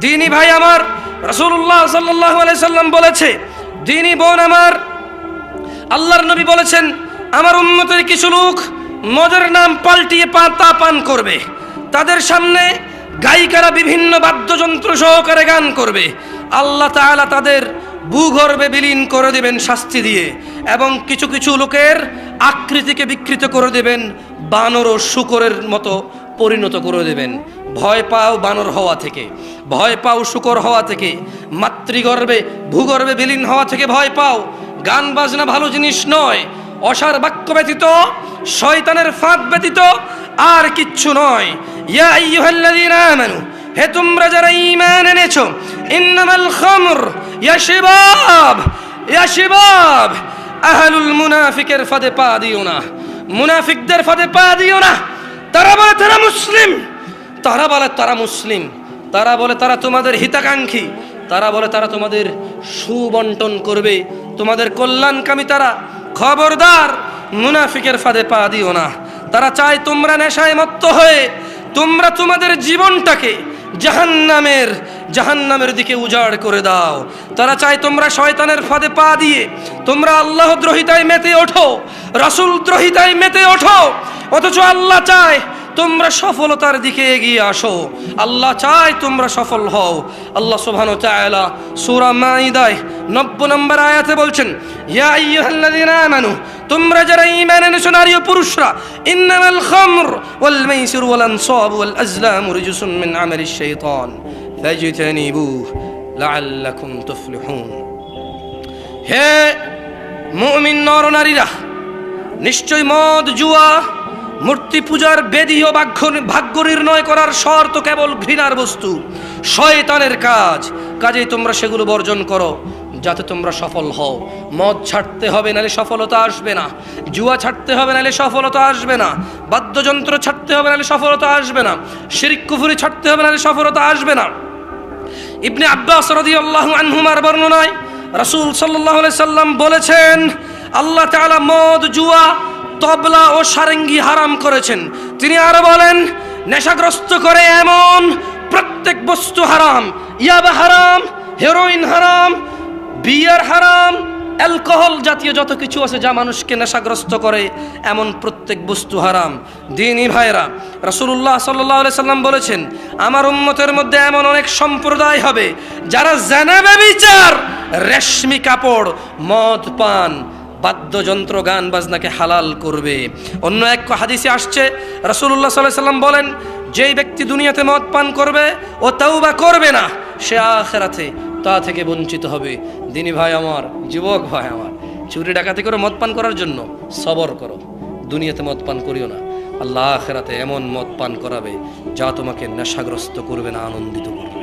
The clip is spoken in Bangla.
দিনী ভাই আমার, রাসূলুল্লাহ সাল্লাল্লাহু আলাইহি সাল্লাম বলেছে, দিনী বোন আমার, আল্লাহর নবী বলেছেন, আমার উম্মতের কিছু লোক মদের নাম পাল্টিয়ে পাতা পান করবে। তাদের সামনে গায়িকারা বিভিন্ন বাদ্যযন্ত্র সহকারে গান করবে। আল্লাহ তাআলা তাদের ভূগর্ভে বিলীন করে দেবেন শাস্তি দিয়ে, এবং কিছু কিছু লোকের আকৃতিকে বিকৃত করে দেবেন, বানর ও শূকরের মতো পরিণত করে দেবেন। ভয় পাও বানর হওয়া থেকে, ভয় পাও শূকর হওয়া থেকে, মাতৃগর্ভে ভূগর্ভে বিলীন হওয়া থেকে ভয় পাও। গান বাজনা ভালো জিনিস নয়, অসার বাক্য ব্যতীত, শয়তানের ফাঁদ ব্যতীত আর কিচ্ছু নয়। ইয়া আইয়ুহাল্লাযীনা আমানু, হে তোমরা যারা ঈমান এনেছো, ইন্নামাল খামর ইয়া শিবাব আহলুল মুনাফিকের ফাঁদে পা দিও না, মুনাফিকদের ফাঁদে পা দিও না। তারা বলে তারা মুসলিম, তারা বলে তারা মুসলিম, তারা বলে তারা তোমাদের হিতাকাঙ্ক্ষী, তারা বলে তারা তোমাদের সুবন্টন করবে, তোমাদের কল্যাণকামী তারা। খবরদার, মুনাফিকের ফাঁদে পা দিও না। তারা চায় তোমরা নেশায় মত্ত হয়ে তোমরা তোমাদের জীবনটাকে জাহান্নামের দিকে উজাড় করে দাও। তারা চায় তোমরা শয়তানের ফাঁদে পা দিয়ে তোমরা আল্লাহ দ্রোহিতায় মেতে ওঠো, রাসূল দ্রোহিতায় মেতে ওঠো। অথচ আল্লাহ চায় তোমরা সফলতার দিকে এগিয়ে আসো, আল্লাহ চায় তোমরা সফল হও। আল্লাহ সুবহানাহু ওয়া তাআলা সূরা মাঈদায় 90 নম্বর আয়াতে বলছেন, ইয়া আইয়ুহাল্লাযীনা আমানু, তোমরা যারা ঈমান এনেছো নারী ও পুরুষরা, ইন্নামাল খামর ওয়াল মাইসির ওয়াল আনসাব ওয়াল আজলামু রিজসুম মিন আমালিশ শাইতান ফাজতানিবুহু লাআল্লাকুম তুফলিহুন। হে মুমিন নর নারীরা, নিশ্চয় মদ, জুয়া, মূর্তি পূজার বেদী ও ভাগ্য নির্ণয় করার শর্ত কেবল ঘৃণার বস্তু, শয়তানের কাজ। কাজেই তোমরা সেগুলো বর্জন করো যাতে তোমরা সফল হও। মদ ছাড়তে হবে, নাহলে সফলতা আসবে না। জুয়া ছাড়তে হবে, নাহলে সফলতা আসবে না। বাদ্যযন্ত্র ছাড়তে হবে, নাহলে সফলতা আসবে না। শিরক কুফরি ছাড়তে হবে, নাহলে সফলতা আসবে না। ইবনে আব্বাস রাদিয়াল্লাহু আনহুমার বর্ণনায় রাসূল সাল্লাল্লাহু আলাইহি সাল্লাম বলেছেন, আল্লাহ তাআলা মদ, জুয়া, তবলা ও সারেঙ্গি হারাম করেছেন। তিনি আরো বলেন, নেশাগ্রস্ত করে এমন প্রত্যেক বস্তু হারাম। ইয়াবা হারাম, হেরোইন হারাম, বিয়ার হারাম, অ্যালকোহল জাতীয় যত কিছু আছে যা মানুষকে নেশাগ্রস্ত করে, এমন প্রত্যেক বস্তু হারাম। দ্বীনি ভাইরা, রাসূলুল্লাহ সাল্লাল্লাহু আলাইহি সাল্লাম বলেছেন, আমার উম্মতের মধ্যে এমন অনেক সম্প্রদায় হবে যারা জিনা, ব্যভিচার, রেশমি কাপড়, মদ পান, বাদ্যযন্ত্র, গান বাজনাকে হালাল করবে। অন্য এক হাদিসে আসছে, রাসূলুল্লাহ সাল্লাল্লাহু আলাইহি সাল্লাম বলেন, যেই ব্যক্তি দুনিয়াতে মদ পান করবে ও তাওবা করবে না, সে আখিরাতে তা থেকে বঞ্চিত হবে। দিনী ভাই আমার, যুবক ভাই আমার, চুরি ডাকাতি করে মদ পান করার জন্য সবর করো, দুনিয়াতে মদ পান করিও না। আল্লাহ আখিরাতে এমন মদ পান করাবে যা তোমাকে নেশাগ্রস্ত করবে না, আনন্দিত করবে।